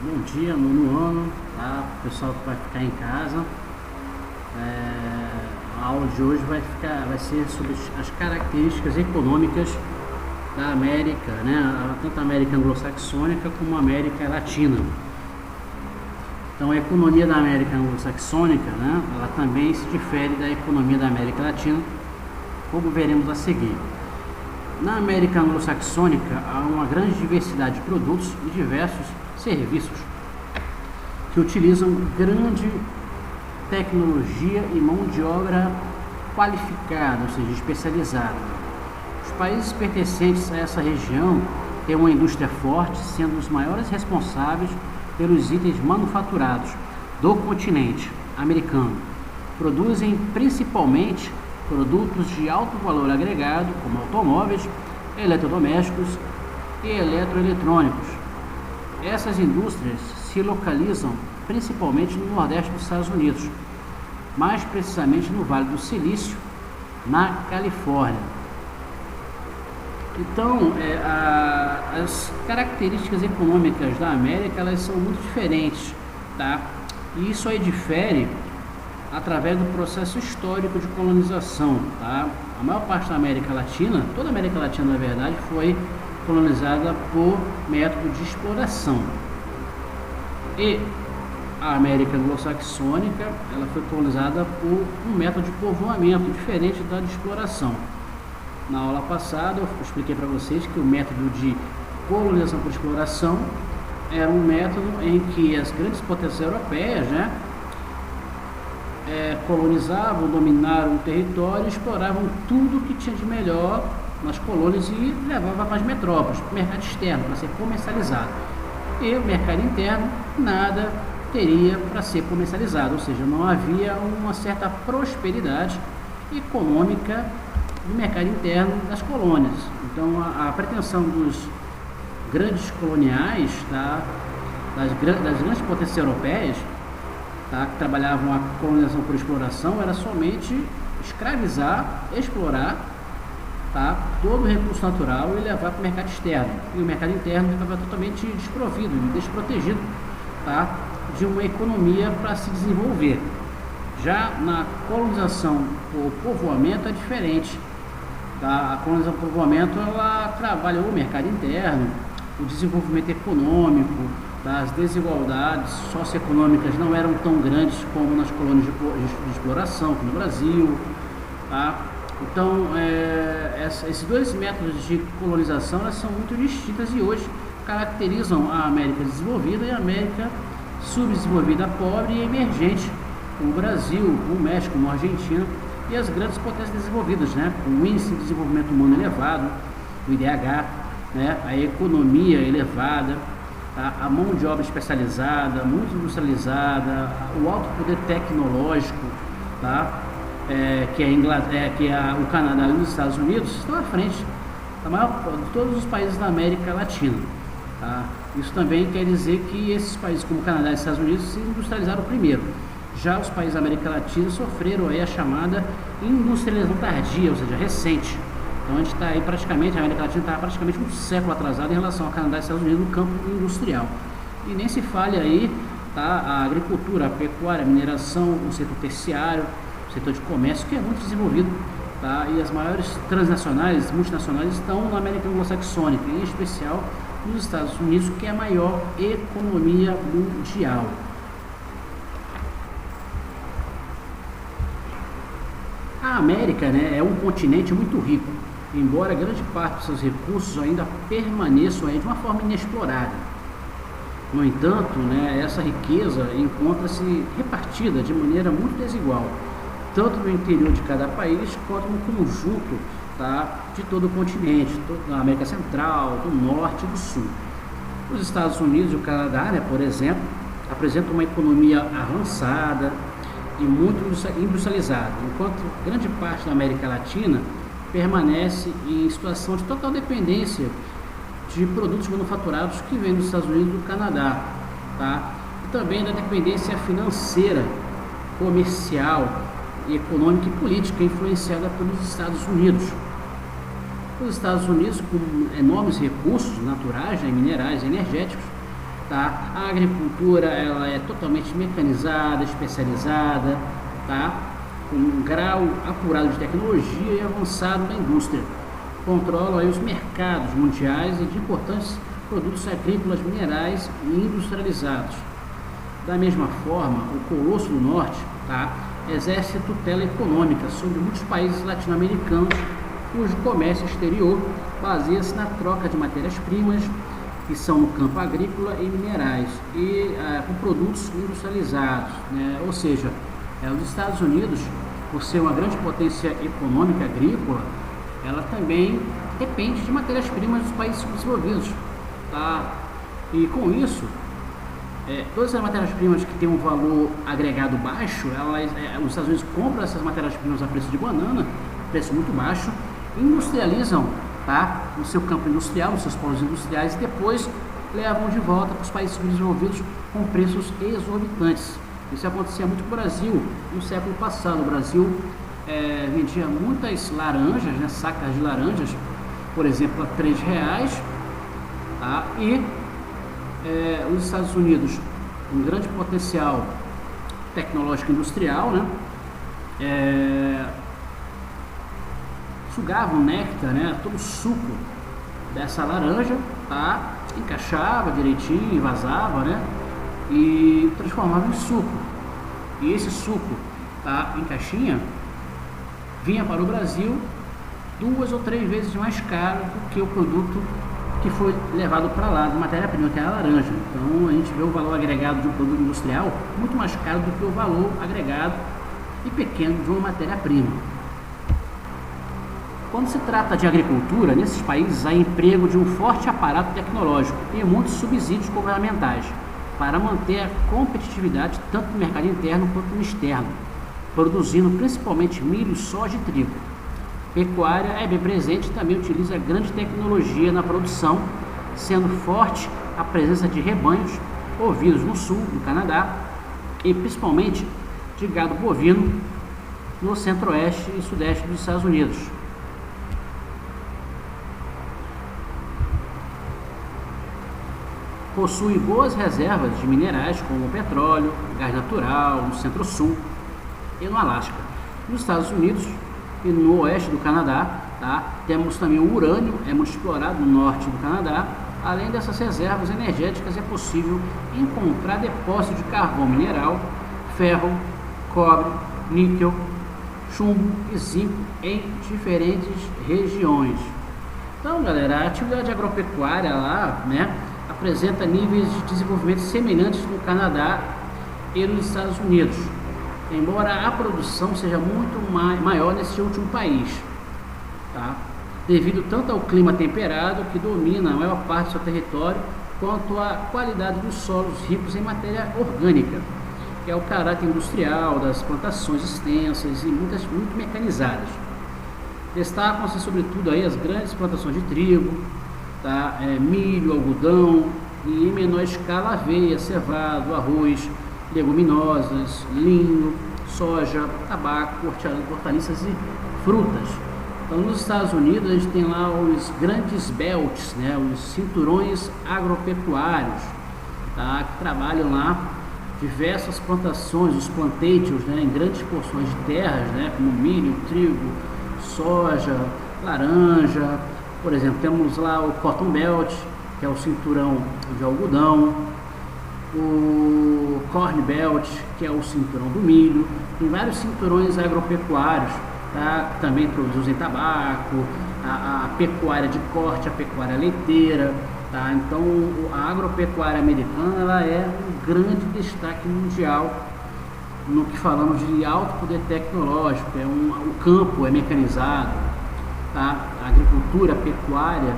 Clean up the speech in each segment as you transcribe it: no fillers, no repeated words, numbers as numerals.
Bom dia, nono ano, tá? O pessoal que vai ficar em casa. A aula de hoje vai ser sobre as características econômicas da América, né? Tanto a América anglo-saxônica como a América latina. Então, a economia da América anglo-saxônica, né? Ela também se difere da economia da América latina, como veremos a seguir. Na América anglo-saxônica há uma grande diversidade de produtos e diversos serviços que utilizam grande tecnologia e mão de obra qualificada, ou seja, especializada. Os países pertencentes a essa região têm uma indústria forte, sendo os maiores responsáveis pelos itens manufaturados do continente americano. Produzem principalmente produtos de alto valor agregado, como automóveis, eletrodomésticos e eletroeletrônicos. Essas indústrias se localizam principalmente no Nordeste dos Estados Unidos, mais precisamente no Vale do Silício, na Califórnia. Então, as características econômicas da América, elas são muito diferentes, tá? E isso aí difere através do processo histórico de colonização, tá? A maior parte da América Latina, toda a América Latina, na verdade, foi colonizada por método de exploração. E a América anglo-saxônica, ela foi colonizada por um método de povoamento diferente da de exploração. Na aula passada eu expliquei para vocês que o método de colonização por exploração era um método em que as grandes potências europeias, né, colonizavam, dominaram o território, exploravam tudo que tinha de melhor nas colônias e levavam para as metrópoles, para o mercado externo, para ser comercializado. E o mercado interno, nada teria para ser comercializado, ou seja, não havia uma certa prosperidade econômica do mercado interno das colônias. Então, a pretensão dos grandes coloniais, tá, das grandes potências europeias, tá, que trabalhavam a colonização por exploração, era somente escravizar, explorar, tá, todo o recurso natural e levar para o mercado externo. E o mercado interno ficava totalmente desprovido, desprotegido, tá, de uma economia para se desenvolver. Já na colonização por povoamento é diferente. Tá? A colonização por povoamento, ela trabalhou o mercado interno, o desenvolvimento econômico, tá? As desigualdades socioeconômicas não eram tão grandes como nas colônias de exploração, como no Brasil. Tá? Então, esses dois métodos de colonização, elas são muito distintas e hoje caracterizam a América desenvolvida e a América subdesenvolvida, pobre e emergente, como o Brasil, como o México, como a Argentina e as grandes potências desenvolvidas, né? Com o índice de desenvolvimento humano elevado, o IDH, né? A economia elevada, tá? A mão de obra especializada, muito industrializada, o alto poder tecnológico, tá? O Canadá e os Estados Unidos estão à frente de todos os países da América Latina. Tá? Isso também quer dizer que esses países como o Canadá e os Estados Unidos se industrializaram primeiro. Já os países da América Latina sofreram aí a chamada industrialização tardia, ou seja, recente. Então a gente está aí praticamente, a América Latina está praticamente um século atrasado em relação ao Canadá e Estados Unidos no campo industrial. E nem se fale aí, tá, a agricultura, a pecuária, a mineração, o setor terciário, o setor de comércio, que é muito desenvolvido. Tá? E as maiores transnacionais, multinacionais estão na América anglo-saxônica, em especial nos Estados Unidos, que é a maior economia mundial. A América, né, é um continente muito rico, embora grande parte dos seus recursos ainda permaneçam aí de uma forma inexplorada. No entanto, né, essa riqueza encontra-se repartida de maneira muito desigual, tanto no interior de cada país quanto no conjunto, tá, de todo o continente, da América Central, do Norte e do Sul. Os Estados Unidos e o Canadá, né, por exemplo, apresentam uma economia avançada e muito industrializada, enquanto grande parte da América Latina permanece em situação de total dependência de produtos manufaturados que vêm dos Estados Unidos e do Canadá, tá? E também da dependência financeira, comercial, econômica e política influenciada pelos Estados Unidos. Os Estados Unidos, com enormes recursos naturais, minerais, energéticos, tá? A agricultura ela é totalmente mecanizada, especializada, tá? Com um grau apurado de tecnologia e avançado da indústria. Controla aí os mercados mundiais e de importantes produtos agrícolas, minerais e industrializados. Da mesma forma, o Colosso do Norte, tá? Exerce tutela econômica sobre muitos países latino-americanos, cujo comércio exterior baseia-se na troca de matérias-primas que são no campo agrícola e minerais e com produtos industrializados, né? Ou seja, os Estados Unidos, por ser uma grande potência econômica agrícola, ela também depende de matérias-primas dos países desenvolvidos, tá? E com isso, todas as matérias-primas que têm um valor agregado baixo, os Estados Unidos compram essas matérias-primas a preço de banana, preço muito baixo, industrializam, tá, no seu campo industrial, nos seus polos industriais, e depois levam de volta para os países subdesenvolvidos com preços exorbitantes. Isso acontecia muito no Brasil no século passado. O Brasil vendia muitas laranjas, né, sacas de laranjas, por exemplo, a R$3, tá, e os Estados Unidos, um grande potencial tecnológico industrial, né, sugava o néctar, né, todo o suco dessa laranja, tá, encaixava direitinho, vazava, né, e transformava em suco. E esse suco, tá, em caixinha, vinha para o Brasil 2 ou 3 vezes mais caro do que o produto que foi levado para lá, de matéria-prima, que é a laranja. Então a gente vê o valor agregado de um produto industrial muito mais caro do que o valor agregado e pequeno de uma matéria-prima. Quando se trata de agricultura, nesses países há emprego de um forte aparato tecnológico e muitos subsídios governamentais para manter a competitividade tanto no mercado interno quanto no externo, produzindo principalmente milho, soja e trigo. Pecuária é bem presente e também utiliza grande tecnologia na produção, sendo forte a presença de rebanhos ovinos no sul do Canadá e principalmente de gado bovino no centro-oeste e sudeste dos Estados Unidos. Possui boas reservas de minerais como petróleo, gás natural no centro-sul e no Alasca. Nos Estados Unidos e no oeste do Canadá, tá, temos também o urânio, é muito explorado no norte do Canadá. Além dessas reservas energéticas, é possível encontrar depósitos de carvão mineral, ferro, cobre, níquel, chumbo e zinco em diferentes regiões. Então, galera, a atividade agropecuária lá, né, apresenta níveis de desenvolvimento semelhantes no Canadá e nos Estados Unidos, embora a produção seja muito maior nesse último país, tá? Devido tanto ao clima temperado que domina a maior parte do seu território, quanto à qualidade dos solos ricos em matéria orgânica, que é o caráter industrial das plantações extensas e muito mecanizadas. Destacam-se sobretudo aí as grandes plantações de trigo, tá? Milho, algodão e em menor escala aveia, cevado, arroz, leguminosas, linho, soja, tabaco, hortaliças e frutas. Então, nos Estados Unidos a gente tem lá os grandes belts, né, os cinturões agropecuários, tá, que trabalham lá diversas plantações, os plantations, né, em grandes porções de terras, né, como milho, trigo, soja, laranja. Por exemplo, temos lá o Cotton Belt, que é o cinturão de algodão, o Corn Belt, que é o cinturão do milho. Tem vários cinturões agropecuários, tá? Também produzem tabaco, a pecuária de corte, a pecuária leiteira, tá? Então a agropecuária americana ela é um grande destaque mundial no que falamos de alto poder tecnológico. O campo é mecanizado, tá? A agricultura, a pecuária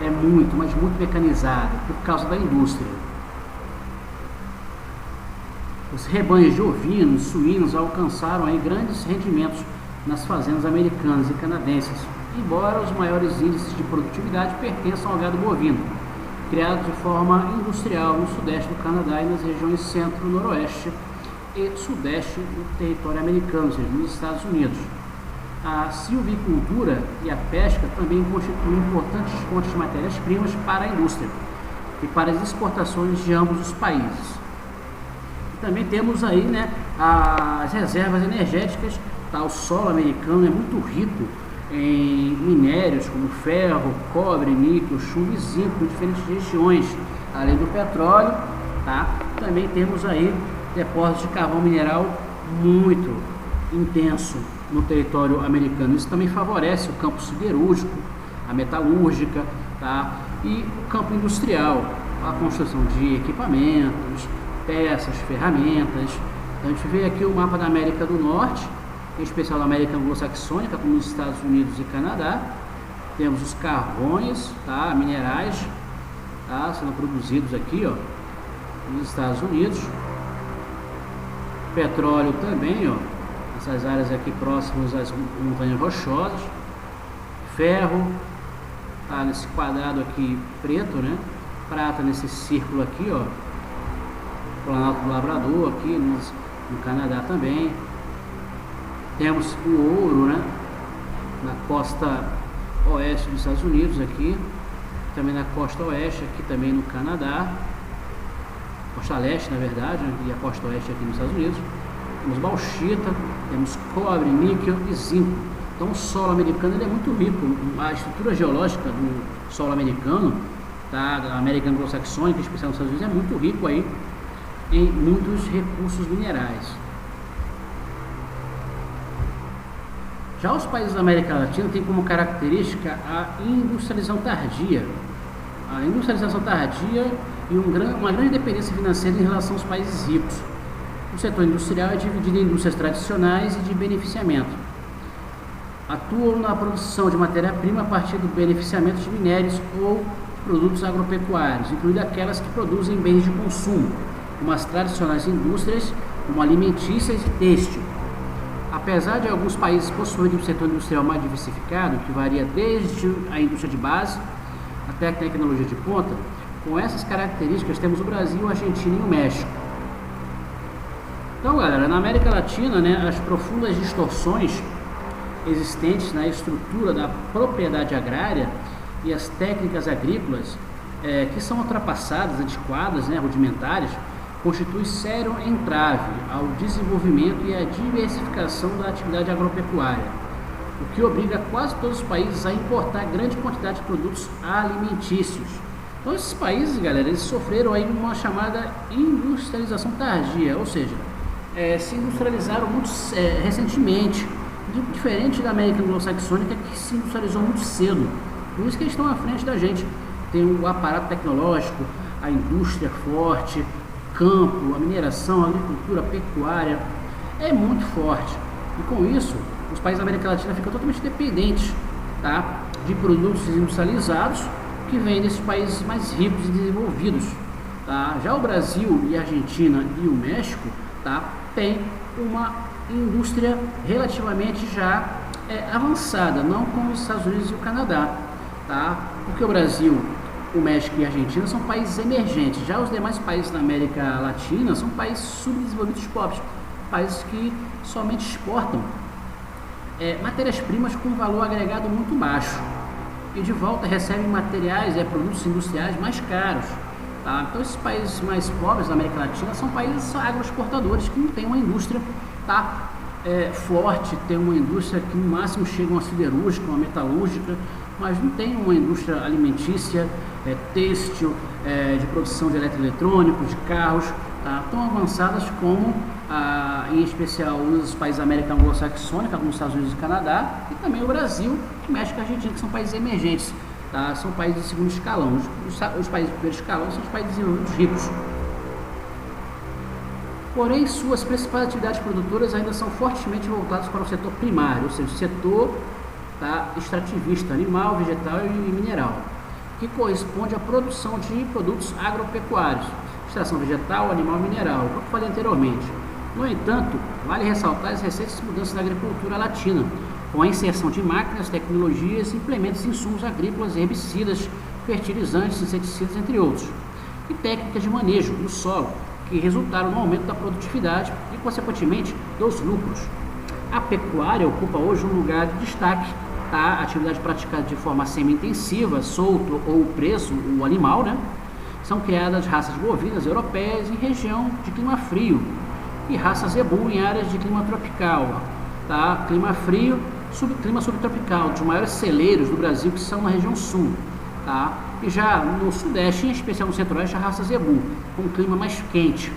é muito, mas muito mecanizada por causa da indústria. Os rebanhos de ovinos, suínos alcançaram aí grandes rendimentos nas fazendas americanas e canadenses, embora os maiores índices de produtividade pertençam ao gado bovino, criado de forma industrial no sudeste do Canadá e nas regiões centro, noroeste e sudeste do território americano, ou seja, nos Estados Unidos. A silvicultura e a pesca também constituem importantes fontes de matérias-primas para a indústria. e para as exportações de ambos os países. Também temos aí, né, as reservas energéticas, tá? O solo americano é muito rico em minérios como ferro, cobre, níquel, chumbo e zinco em diferentes regiões, além do petróleo, tá? Também temos aí depósitos de carvão mineral muito intenso no território americano. Isso também favorece o campo siderúrgico, a metalúrgica, tá? E o campo industrial, a construção de equipamentos, peças, ferramentas. Então, a gente vê aqui o mapa da América do Norte, em especial da América anglo-saxônica, como os Estados Unidos e Canadá. Temos os carvões, tá? Minerais, tá? Sendo produzidos aqui, ó, nos Estados Unidos. Petróleo também, ó, essas áreas aqui próximas às montanhas rochosas. Ferro, tá? Nesse quadrado aqui preto, né? Prata nesse círculo aqui, ó. Planalto do Labrador aqui no Canadá também. Temos o ouro, né, na costa oeste dos Estados Unidos aqui, também na costa oeste aqui também no Canadá, costa leste na verdade, né, e a costa oeste aqui nos Estados Unidos. Temos bauxita, temos cobre, níquel e zinco. Então o solo americano ele é muito rico, a estrutura geológica do solo americano, tá, da América anglo-saxônica, especialmente nos Estados Unidos, é muito rico aí em muitos recursos minerais. Já os países da América Latina têm como característica a industrialização tardia. A industrialização tardia e uma grande dependência financeira em relação aos países ricos. O setor industrial é dividido em indústrias tradicionais e de beneficiamento. Atuam na produção de matéria-prima a partir do beneficiamento de minérios ou produtos agropecuários, incluindo aquelas que produzem bens de consumo, como as tradicionais indústrias, como alimentícias e têxtil. Apesar de alguns países possuírem um setor industrial mais diversificado, que varia desde a indústria de base até a tecnologia de ponta, com essas características temos o Brasil, a Argentina e o México. Então, galera, na América Latina, né, as profundas distorções existentes na estrutura da propriedade agrária e as técnicas agrícolas que são ultrapassadas, antiquadas, né, rudimentares, constitui sério entrave ao desenvolvimento e à diversificação da atividade agropecuária, o que obriga quase todos os países a importar grande quantidade de produtos alimentícios. Então esses países, galera, eles sofreram aí uma chamada industrialização tardia, ou seja, se industrializaram muito recentemente, diferente da América anglo-saxônica que se industrializou muito cedo. Por isso que eles estão à frente da gente. Tem o aparato tecnológico, a indústria forte, campo, a mineração, a agricultura, a pecuária, é muito forte. E com isso, os países da América Latina ficam totalmente dependentes, tá, de produtos industrializados que vêm desses países mais ricos e desenvolvidos. Tá? Já o Brasil e a Argentina e o México, tá, tem uma indústria relativamente já avançada, não como os Estados Unidos e o Canadá. Tá? Porque o Brasil, o México e a Argentina são países emergentes. Já os demais países da América Latina são países subdesenvolvidos pobres, países que somente exportam matérias-primas com valor agregado muito baixo e de volta recebem materiais, produtos industriais mais caros. Tá? Então esses países mais pobres da América Latina são países agroexportadores que não têm uma indústria, tá, forte, tem uma indústria que no máximo chega a uma siderúrgica, uma metalúrgica, mas não tem uma indústria alimentícia, têxtil, de produção de eletroeletrônicos, de carros, tá, tão avançadas como, em especial, os países da América anglo-saxônica, como os Estados Unidos e Canadá, e também o Brasil, México e Argentina, que são países emergentes, tá, são países de segundo escalão. Os países de primeiro escalão são os países desenvolvidos ricos. Porém, suas principais atividades produtoras ainda são fortemente voltadas para o setor primário, ou seja, o setor, tá, extrativista, animal, vegetal e mineral, que corresponde à produção de produtos agropecuários, extração vegetal, animal e mineral, como eu falei anteriormente. No entanto, vale ressaltar as recentes mudanças na agricultura latina, com a inserção de máquinas, tecnologias, implementos de insumos agrícolas, herbicidas, fertilizantes, inseticidas, entre outros, e técnicas de manejo do solo, que resultaram no aumento da produtividade e, consequentemente, dos lucros. A pecuária ocupa hoje um lugar de destaque, tá? A atividade praticada de forma semi-intensiva, solto ou preso o animal, né? são criadas raças bovinas europeias em região de clima frio e raça zebu em áreas de clima tropical, tá? Clima frio, clima subtropical, dos maiores celeiros do Brasil que são na região sul, tá? E já no sudeste, em especial no centro-oeste, a raça zebu, com um clima mais quente.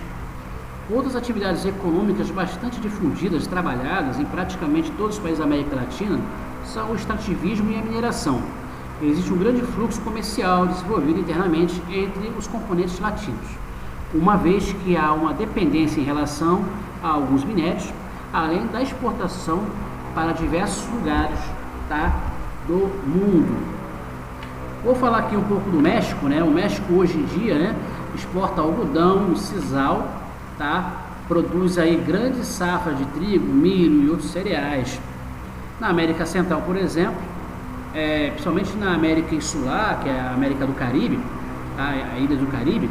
Outras atividades econômicas bastante difundidas, trabalhadas em praticamente todos os países da América Latina, são o extrativismo e a mineração. Existe um grande fluxo comercial desenvolvido internamente entre os componentes latinos, uma vez que há uma dependência em relação a alguns minérios, além da exportação para diversos lugares, tá, do mundo. Vou falar aqui um pouco do México, né? O México hoje em dia, né, exporta algodão, sisal, tá? Produz aí grandes safras de trigo, milho e outros cereais. Na América Central, por exemplo, principalmente na América Insular, que é a América do Caribe, tá? A ilha do Caribe,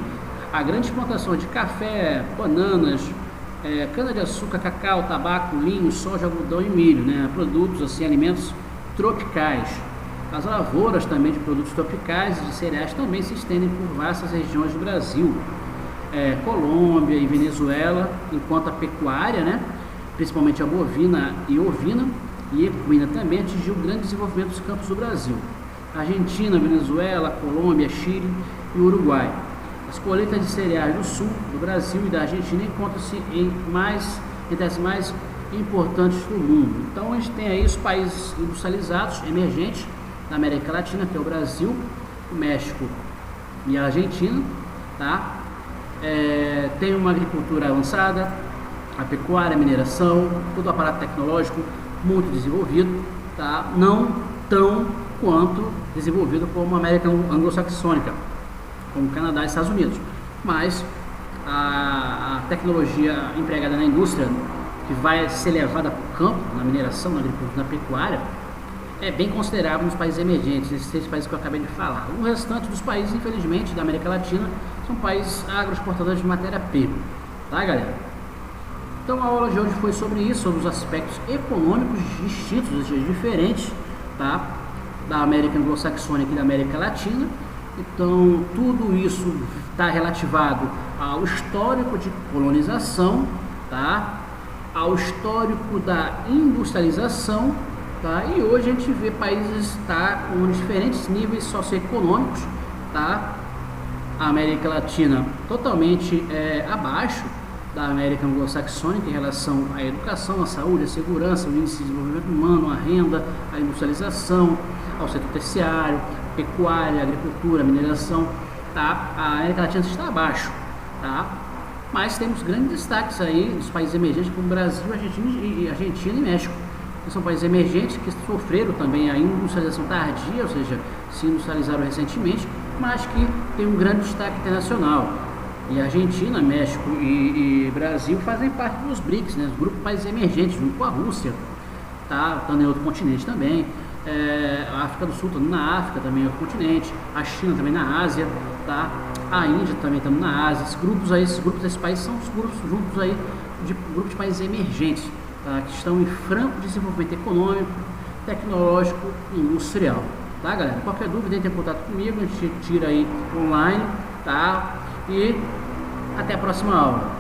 há grande plantação de café, bananas, cana-de-açúcar, cacau, tabaco, linho, soja, algodão e milho, né? Produtos assim, alimentos tropicais. As lavouras também de produtos tropicais e de cereais também se estendem por vastas regiões do Brasil, Colômbia e Venezuela, enquanto a pecuária, né, principalmente a bovina e ovina e equina, também atingiu grande desenvolvimento dos campos do Brasil. Argentina, Venezuela, Colômbia, Chile e Uruguai. As colheitas de cereais do sul do Brasil e da Argentina encontram-se entre as mais importantes do mundo. Então a gente tem aí os países industrializados, emergentes, da América Latina, que é o Brasil, o México e a Argentina, tá? Tem uma agricultura avançada, a pecuária, a mineração, todo o aparato tecnológico muito desenvolvido, tá? Não tão quanto desenvolvido como a América anglo-saxônica, como Canadá e Estados Unidos, mas a tecnologia empregada na indústria, que vai ser levada para o campo, na mineração, na agricultura, na pecuária, é bem considerável nos países emergentes, esses 6 países que eu acabei de falar. O restante dos países, infelizmente, da América Latina, são países agroexportadores de matéria-prima, tá, galera? Então a aula de hoje foi sobre isso, sobre os aspectos econômicos distintos, diferentes, tá, da América anglo-saxônica e da América Latina. Então tudo isso está relativado ao histórico de colonização, tá, ao histórico da industrialização, tá? E hoje a gente vê países, tá, com diferentes níveis socioeconômicos, tá? A América Latina totalmente abaixo da América anglo-saxônica em relação à educação, à saúde, à segurança, ao índice de desenvolvimento humano, à renda, à industrialização, ao setor terciário, pecuária, agricultura, mineração, tá? A América Latina está abaixo, tá? Mas temos grandes destaques aí dos países emergentes como Brasil, Argentina e México. São países emergentes que sofreram também a industrialização tardia, ou seja, se industrializaram recentemente, mas que tem um grande destaque internacional. E Argentina, México e Brasil fazem parte dos BRICS, né, os grupos de países emergentes, junto com a Rússia, tá, estando em outro continente também. A África do Sul estando na África, também em outro continente. A China também na Ásia, tá? A Índia também estando na Ásia. Esses grupos desses países são os grupos juntos aí de grupos de países emergentes, tá, que estão em franco desenvolvimento econômico, tecnológico e industrial, tá, galera? Qualquer dúvida, entre em contato comigo, a gente tira aí online, tá? E até a próxima aula.